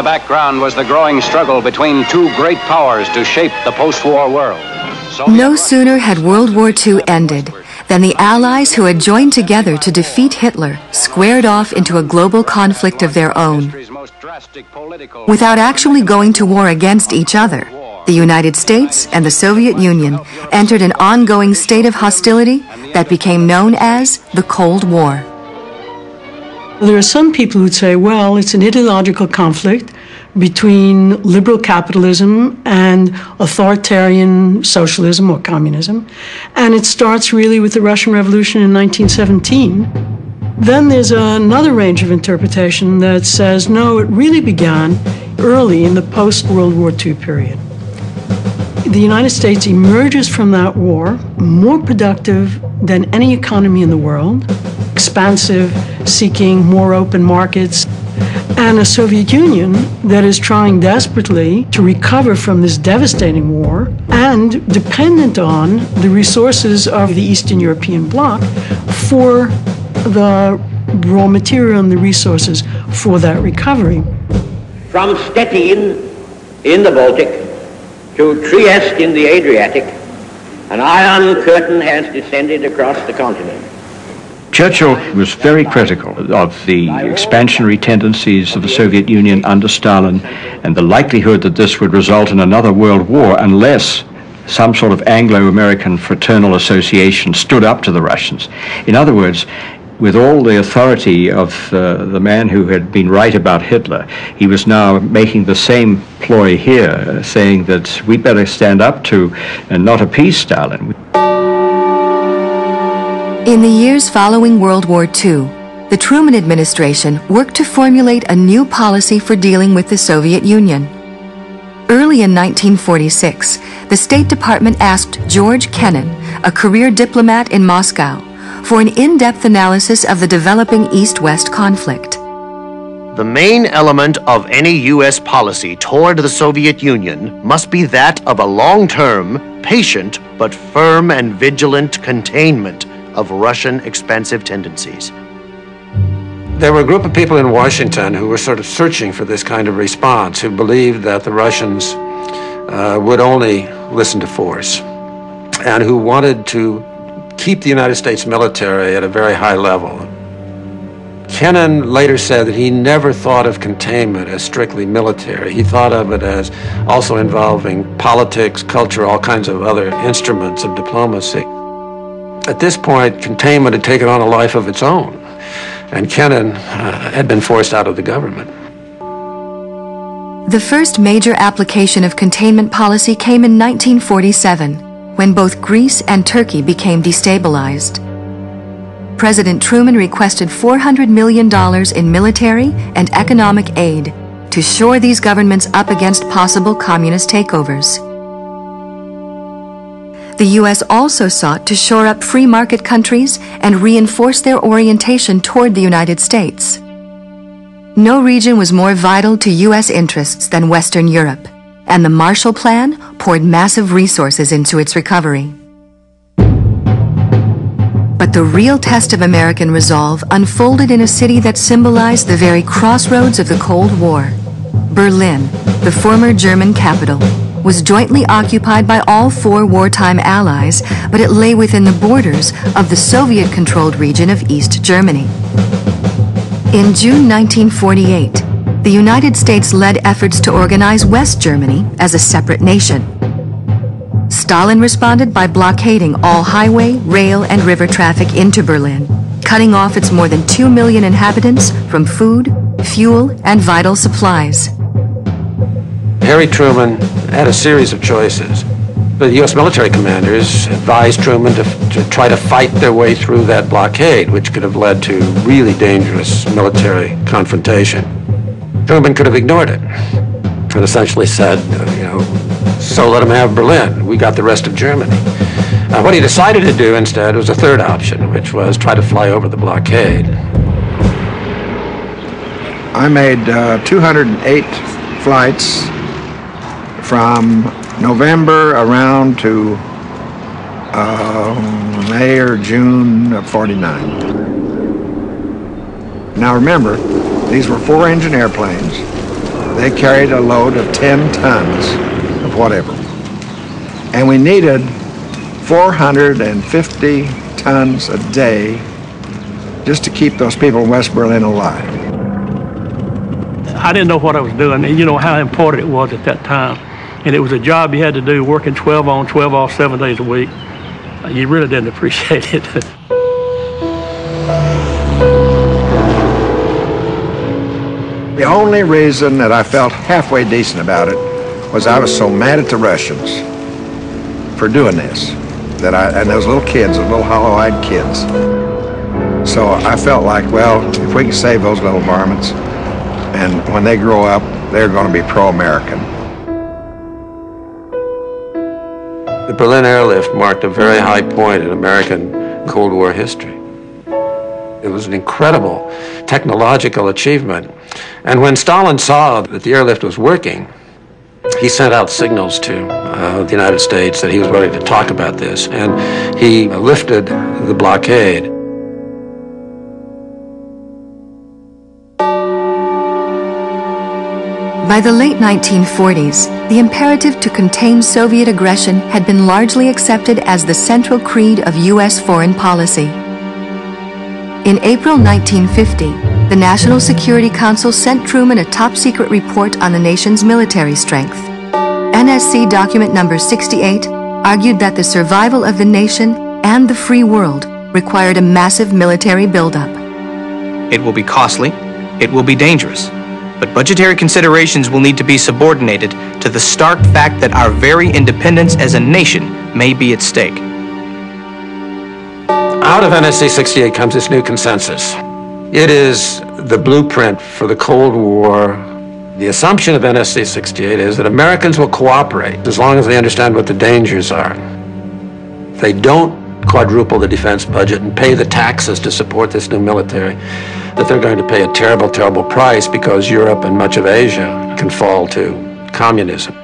background was the growing struggle between two great powers to shape the post-war world. No sooner had World War II ended than the Allies who had joined together to defeat Hitler squared off into a global conflict of their own. Without actually going to war against each other, the United States and the Soviet Union entered an ongoing state of hostility that became known as the Cold War. There are some people who'd say, well, it's an ideological conflict between liberal capitalism and authoritarian socialism or communism, and it starts really with the Russian Revolution in 1917. Then there's another range of interpretation that says, no, it really began early in the post-World War II period. The United States emerges from that war more productive than any economy in the world, expansive, seeking more open markets, and a Soviet Union that is trying desperately to recover from this devastating war and dependent on the resources of the Eastern European bloc for the raw material and the resources for that recovery. From Stettin in the Baltic to Trieste in the Adriatic, an iron curtain has descended across the continent. Churchill was very critical of the expansionary tendencies of the Soviet Union under Stalin and the likelihood that this would result in another world war unless some sort of Anglo-American fraternal association stood up to the Russians. In other words, with all the authority of the man who had been right about Hitler, he was now making the same ploy here, saying that we better stand up to and not appease Stalin. In the years following World War II, the Truman administration worked to formulate a new policy for dealing with the Soviet Union. Early in 1946, the State Department asked George Kennan, a career diplomat in Moscow, for an in-depth analysis of the developing East-West conflict. The main element of any U.S. policy toward the Soviet Union must be that of a long-term, patient, but firm and vigilant containment of Russian expansive tendencies. There were a group of people in Washington who were sort of searching for this kind of response, who believed that the Russians would only listen to force, and who wanted to keep the United States military at a very high level. Kennan later said that he never thought of containment as strictly military. He thought of it as also involving politics, culture, all kinds of other instruments of diplomacy. At this point, containment had taken on a life of its own, and Kennan had been forced out of the government. The first major application of containment policy came in 1947, when both Greece and Turkey became destabilized. President Truman requested $400 million in military and economic aid to shore these governments up against possible communist takeovers. The U.S. also sought to shore up free market countries and reinforce their orientation toward the United States. No region was more vital to U.S. interests than Western Europe, and the Marshall Plan poured massive resources into its recovery. But the real test of American resolve unfolded in a city that symbolized the very crossroads of the Cold War. Berlin, the former German capital, was jointly occupied by all four wartime allies, but it lay within the borders of the Soviet-controlled region of East Germany. In June 1948, the United States led efforts to organize West Germany as a separate nation. Stalin responded by blockading all highway, rail, and river traffic into Berlin, cutting off its more than 2 million inhabitants from food, fuel, and vital supplies. Harry Truman had a series of choices. The U.S. military commanders advised Truman to try to fight their way through that blockade, which could have led to really dangerous military confrontation. Truman could have ignored it and essentially said, so let them have Berlin. We got the rest of Germany. What he decided to do instead was a third option, which was try to fly over the blockade. I made 208 flights from November around to May or June of '49. Now remember, these were 4-engine airplanes they carried a load of 10 tons of whatever. And we needed 450 tons a day just to keep those people in West Berlin alive. I didn't know what I was doing, and you know how important it was at that time. And it was a job you had to do, working 12 on, 12 off, 7 days a week. You really didn't appreciate it. The only reason that I felt halfway decent about it was I was so mad at the Russians for doing this, and those little kids, those little hollow-eyed kids. So I felt like, well, if we can save those little varmints, and when they grow up, they're going to be pro-American. The Berlin airlift marked a very high point in American Cold War history. It was an incredible technological achievement. And when Stalin saw that the airlift was working, he sent out signals to the United States that he was ready to talk about this, and he lifted the blockade. By the late 1940s, the imperative to contain Soviet aggression had been largely accepted as the central creed of U.S. foreign policy. In April 1950, the National Security Council sent Truman a top-secret report on the nation's military strength. NSC document number 68 argued that the survival of the nation and the free world required a massive military buildup. It will be costly, it will be dangerous, but budgetary considerations will need to be subordinated to the stark fact that our very independence as a nation may be at stake. Out of NSC 68 comes this new consensus. It is the blueprint for the Cold War. The assumption of NSC 68 is that Americans will cooperate as long as they understand what the dangers are. If they don't quadruple the defense budget and pay the taxes to support this new military, that they're going to pay a terrible, terrible price because Europe and much of Asia can fall to communism.